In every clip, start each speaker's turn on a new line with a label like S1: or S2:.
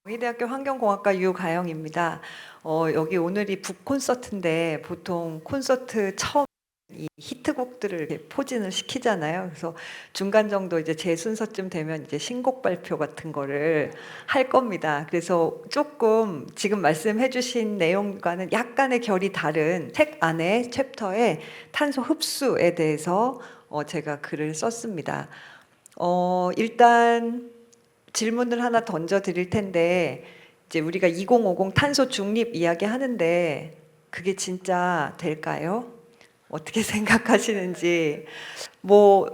S1: 경희대학교 환경공학과 유가영입니다. 여기 오늘이 북 콘서트인데 보통 콘서트 처음 이 히트곡들을 이렇게 포진을 시키잖아요. 그래서 중간 정도 이제 제 순서쯤 되면 이제 신곡 발표 같은 거를 할 겁니다. 그래서 조금 지금 말씀해주신 내용과는 약간의 결이 다른 책 안에 챕터에 탄소 흡수에 대해서 제가 글을 썼습니다. 일단 질문을 하나 던져 드릴 텐데, 이제 우리가 2050 탄소 중립 이야기 하는데 그게 진짜 될까요? 어떻게 생각하시는지. 뭐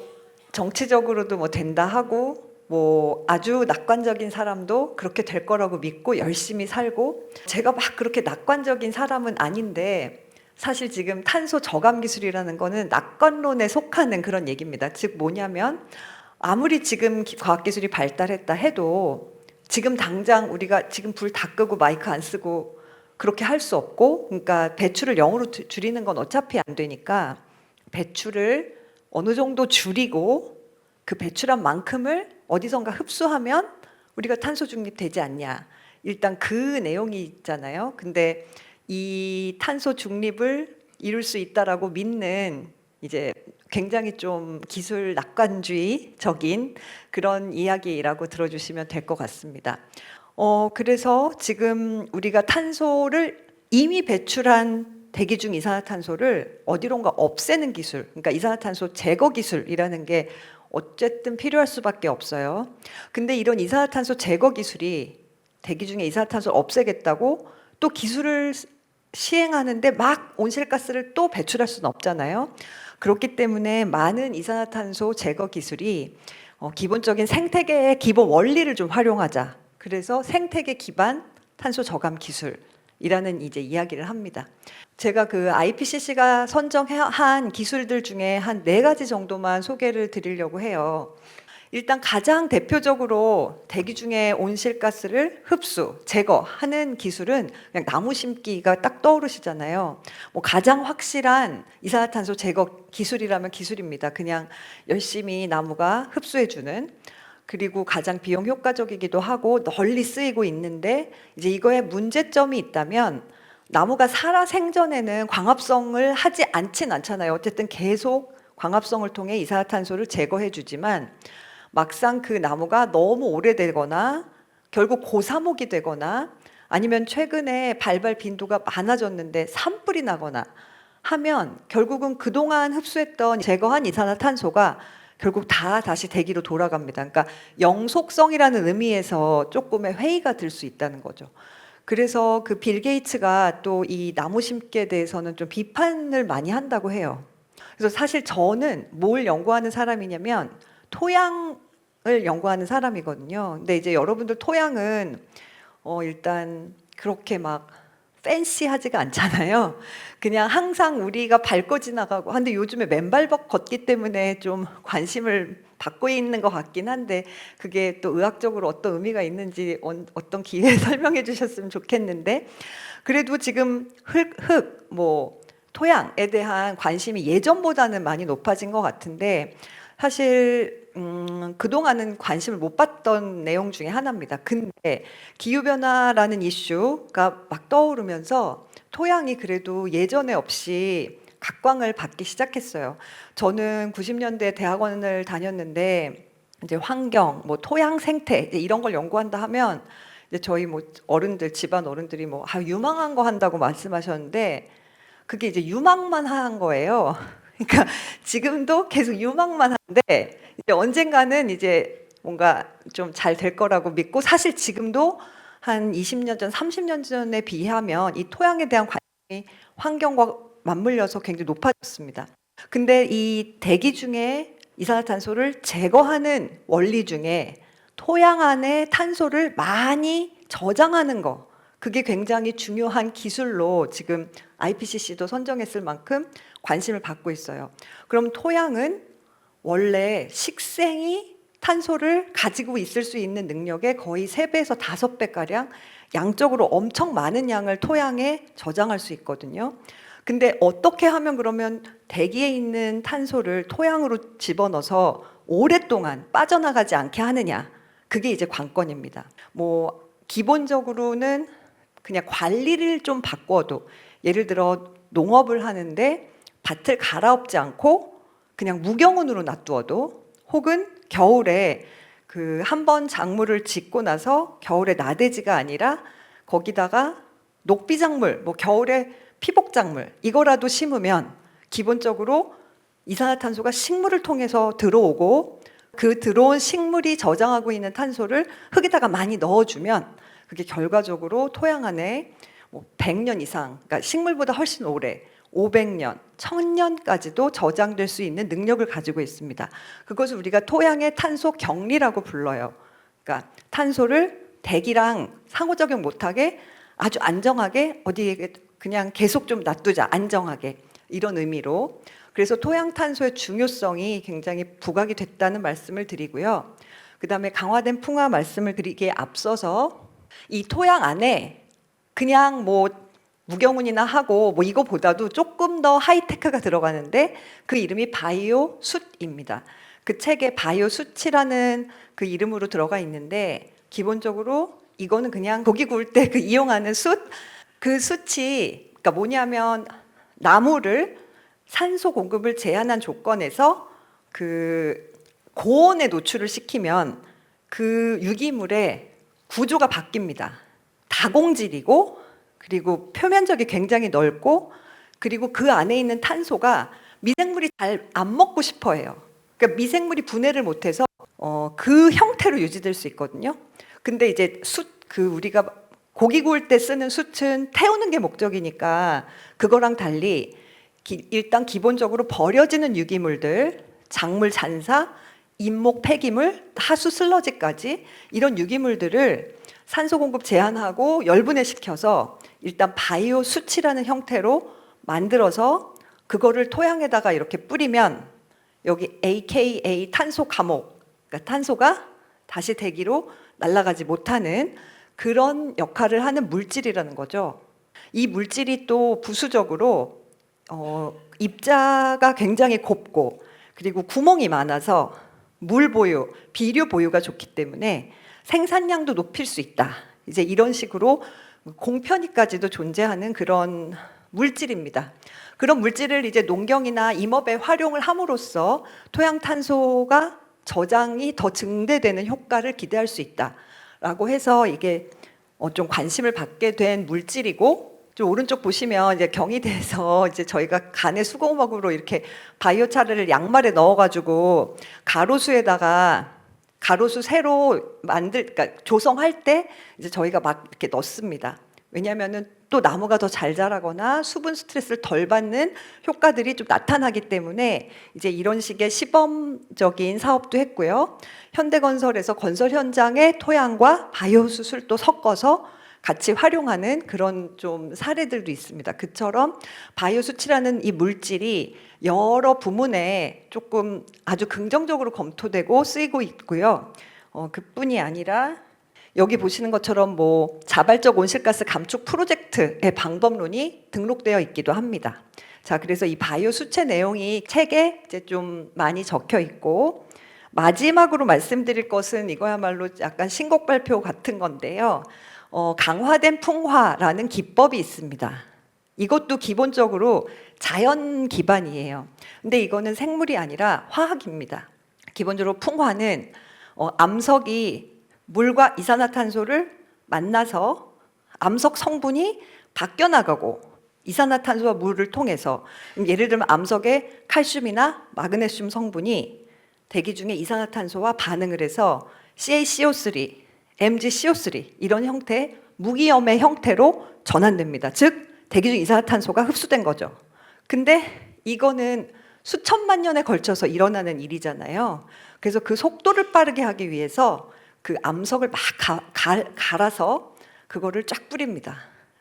S1: 정치적으로도 뭐 된다 하고, 뭐 아주 낙관적인 사람도 그렇게 될 거라고 믿고 열심히 살고, 제가 막 그렇게 낙관적인 사람은 아닌데 사실 지금 탄소 저감 기술이라는 거는 낙관론에 속하는 그런 얘기입니다. 즉 뭐냐면, 아무리 지금 과학기술이 발달했다 해도 지금 당장 우리가 지금 불 다 끄고 마이크 안 쓰고 그렇게 할 수 없고, 그러니까 배출을 0으로 줄이는 건 어차피 안 되니까 배출을 어느 정도 줄이고 그 배출한 만큼을 어디선가 흡수하면 우리가 탄소 중립 되지 않냐. 일단 그 내용이 있잖아요. 근데 이 탄소 중립을 이룰 수 있다라고 믿는 이제 굉장히 좀 기술 낙관주의적인 그런 이야기라고 들어주시면 될 것 같습니다. 그래서 지금 우리가 탄소를 이미 배출한 대기 중 이산화탄소를 어디론가 없애는 기술, 그러니까 이산화탄소 제거 기술이라는 게 어쨌든 필요할 수밖에 없어요. 근데 이런 이산화탄소 제거 기술이 대기 중에 이산화탄소를 없애겠다고 또 기술을 시행하는데 막 온실가스를 또 배출할 수는 없잖아요. 그렇기 때문에 많은 이산화탄소 제거 기술이 기본적인 생태계의 기본 원리를 좀 활용하자. 그래서 생태계 기반 탄소 저감 기술이라는 이제 이야기를 합니다. 제가 그 IPCC가 선정한 기술들 중에 한 4가지 정도만 소개를 드리려고 해요. 일단 가장 대표적으로 대기 중에 온실가스를 흡수, 제거하는 기술은 그냥 나무 심기가 딱 떠오르시잖아요. 뭐 가장 확실한 이산화탄소 제거 기술이라면 기술입니다. 그냥 열심히 나무가 흡수해주는. 그리고 가장 비용 효과적이기도 하고 널리 쓰이고 있는데, 이제 이거에 문제점이 있다면 나무가 살아 생전에는 광합성을 하지 않잖아요. 어쨌든 계속 광합성을 통해 이산화탄소를 제거해 주지만 막상 그 나무가 너무 오래되거나 결국 고사목이 되거나 아니면 최근에 발발 빈도가 많아졌는데 산불이 나거나 하면 결국은 그동안 흡수했던 제거한 이산화탄소가 결국 다 다시 대기로 돌아갑니다. 그러니까 영속성이라는 의미에서 조금의 회의가 들 수 있다는 거죠. 그래서 그 빌 게이츠가 또 이 나무 심기에 대해서는 좀 비판을 많이 한다고 해요. 그래서 사실 저는 뭘 연구하는 사람이냐면 토양을 연구하는 사람이거든요. 근데 이제 여러분들 토양은 일단 그렇게 막 팬시하지가 않잖아요. 그냥 항상 우리가 밟고 지나가고. 근데 요즘에 맨발 걷기 때문에 좀 관심을 받고 있는 것 같긴 한데, 그게 또 의학적으로 어떤 의미가 있는지 어떤 기회에 설명해 주셨으면 좋겠는데, 그래도 지금 뭐 토양에 대한 관심이 예전보다는 많이 높아진 것 같은데, 사실 그동안은 관심을 못 받던 내용 중에 하나입니다. 근데 기후변화라는 이슈가 막 떠오르면서 토양이 그래도 예전에 없이 각광을 받기 시작했어요. 저는 90년대 대학원을 다녔는데 이제 환경, 뭐 토양 생태 이런 걸 연구한다 하면 이제 저희 뭐 어른들, 집안 어른들이 뭐 유망한 거 한다고 말씀하셨는데, 그게 이제 유망만 한 거예요. 그러니까 지금도 계속 유망만 하는데 이제 언젠가는 이제 뭔가 좀 잘 될 거라고 믿고, 사실 지금도 한 20년 전, 30년 전에 비하면 이 토양에 대한 관심이 환경과 맞물려서 굉장히 높아졌습니다. 근데 이 대기 중에 이산화탄소를 제거하는 원리 중에 토양 안에 탄소를 많이 저장하는 거, 그게 굉장히 중요한 기술로 지금 IPCC도 선정했을 만큼 관심을 받고 있어요. 그럼 토양은 원래 식생이 탄소를 가지고 있을 수 있는 능력의 거의 3배에서 5배가량 양적으로 엄청 많은 양을 토양에 저장할 수 있거든요. 근데 어떻게 하면 그러면 대기에 있는 탄소를 토양으로 집어넣어서 오랫동안 빠져나가지 않게 하느냐? 그게 이제 관건입니다. 뭐 기본적으로는 그냥 관리를 좀 바꿔도, 예를 들어 농업을 하는데 밭을 갈아엎지 않고 그냥 무경운으로 놔두어도, 혹은 겨울에 그 한 번 작물을 짓고 나서 겨울에 나대지가 아니라 거기다가 녹비작물, 뭐 겨울에 피복작물 이거라도 심으면 기본적으로 이산화탄소가 식물을 통해서 들어오고, 그 들어온 식물이 저장하고 있는 탄소를 흙에다가 많이 넣어주면 그게 결과적으로 토양 안에 뭐 100년 이상, 그러니까 식물보다 훨씬 오래 500년, 1000년까지도 저장될 수 있는 능력을 가지고 있습니다. 그것을 우리가 토양의 탄소 격리라고 불러요. 그러니까 탄소를 대기랑 상호작용 못하게 아주 안정하게 어디에 그냥 계속 좀 놔두자, 안정하게, 이런 의미로. 그래서 토양 탄소의 중요성이 굉장히 부각이 됐다는 말씀을 드리고요. 그 다음에 강화된 풍화 말씀을 드리기에 앞서서 이 토양 안에 그냥 뭐 무경운이나 하고 뭐 이거보다도 조금 더 하이테크가 들어가는데 그 이름이 바이오 숯입니다. 그 책에 바이오 숯이라는 그 이름으로 들어가 있는데, 기본적으로 이거는 그냥 고기 구울 때 그 이용하는 숯, 그 숯이 그러니까 뭐냐면 나무를 산소 공급을 제한한 조건에서 그 고온에 노출을 시키면 그 유기물의 구조가 바뀝니다. 다공질이고, 그리고 표면적이 굉장히 넓고, 그리고 그 안에 있는 탄소가 미생물이 잘 안 먹고 싶어 해요. 그러니까 미생물이 분해를 못해서 그 형태로 유지될 수 있거든요. 근데 이제 그 우리가 고기 구울 때 쓰는 숯은 태우는 게 목적이니까 그거랑 달리 일단 기본적으로 버려지는 유기물들, 작물 잔사, 잇목 폐기물, 하수 슬러지까지 이런 유기물들을 산소 공급 제한하고 열분해시켜서 일단 바이오 수치라는 형태로 만들어서 그거를 토양에다가 이렇게 뿌리면 여기 AKA 탄소 감옥, 그러니까 탄소가 다시 대기로 날아가지 못하는 그런 역할을 하는 물질이라는 거죠. 이 물질이 또 부수적으로 입자가 굉장히 곱고, 그리고 구멍이 많아서 물 보유, 비료 보유가 좋기 때문에 생산량도 높일 수 있다. 이제 이런 식으로 공편위까지도 존재하는 그런 물질입니다. 그런 물질을 이제 농경이나 임업에 활용을 함으로써 토양 탄소가 저장이 더 증대되는 효과를 기대할 수 있다라고 해서 이게 좀 관심을 받게 된 물질이고, 좀 오른쪽 보시면 이제 경희대에서 이제 저희가 간의 수공업으로 이렇게 바이오차를 양말에 넣어가지고 가로수에다가 가로수 새로 그러니까 조성할 때 이제 저희가 막 이렇게 넣습니다. 왜냐하면은 또 나무가 더 잘 자라거나 수분 스트레스를 덜 받는 효과들이 좀 나타나기 때문에 이제 이런 식의 시범적인 사업도 했고요. 현대건설에서 건설 현장에 토양과 바이오 수술도 섞어서 같이 활용하는 그런 좀 사례들도 있습니다. 그처럼 바이오 수치라는 이 물질이 여러 부문에 조금 아주 긍정적으로 검토되고 쓰이고 있고요. 그뿐이 아니라 여기 보시는 것처럼 뭐 자발적 온실가스 감축 프로젝트의 방법론이 등록되어 있기도 합니다. 자, 그래서 이 바이오 수채 내용이 책에 이제 좀 많이 적혀 있고, 마지막으로 말씀드릴 것은 이거야말로 약간 신곡 발표 같은 건데요. 강화된 풍화라는 기법이 있습니다. 이것도 기본적으로 자연 기반이에요. 근데 이거는 생물이 아니라 화학입니다. 기본적으로 풍화는 암석이 물과 이산화탄소를 만나서 암석 성분이 바뀌어 나가고, 이산화탄소와 물을 통해서, 예를 들면 암석의 칼슘이나 마그네슘 성분이 대기 중에 이산화탄소와 반응을 해서 CaCO3, MgCO3 이런 형태의 무기염의 형태로 전환됩니다. 즉 대기 중 이산화탄소가 흡수된 거죠. 근데 이거는 수천만 년에 걸쳐서 일어나는 일이잖아요. 그래서 그 속도를 빠르게 하기 위해서 그 암석을 막 갈아서 그거를 쫙 뿌립니다.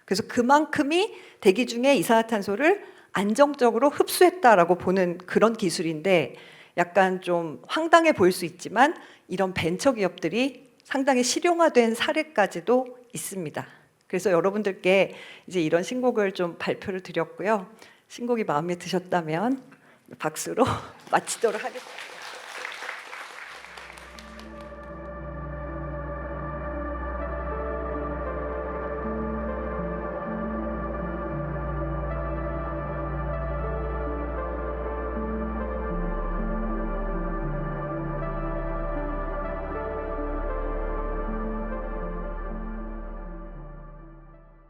S1: 그래서 그만큼이 대기 중에 이산화탄소를 안정적으로 흡수했다라고 보는 그런 기술인데, 약간 좀 황당해 보일 수 있지만 이런 벤처 기업들이 상당히 실용화된 사례까지도 있습니다. 그래서 여러분들께 이제 이런 신곡을 좀 발표를 드렸고요. 신곡이 마음에 드셨다면 박수로 마치도록 하겠습니다.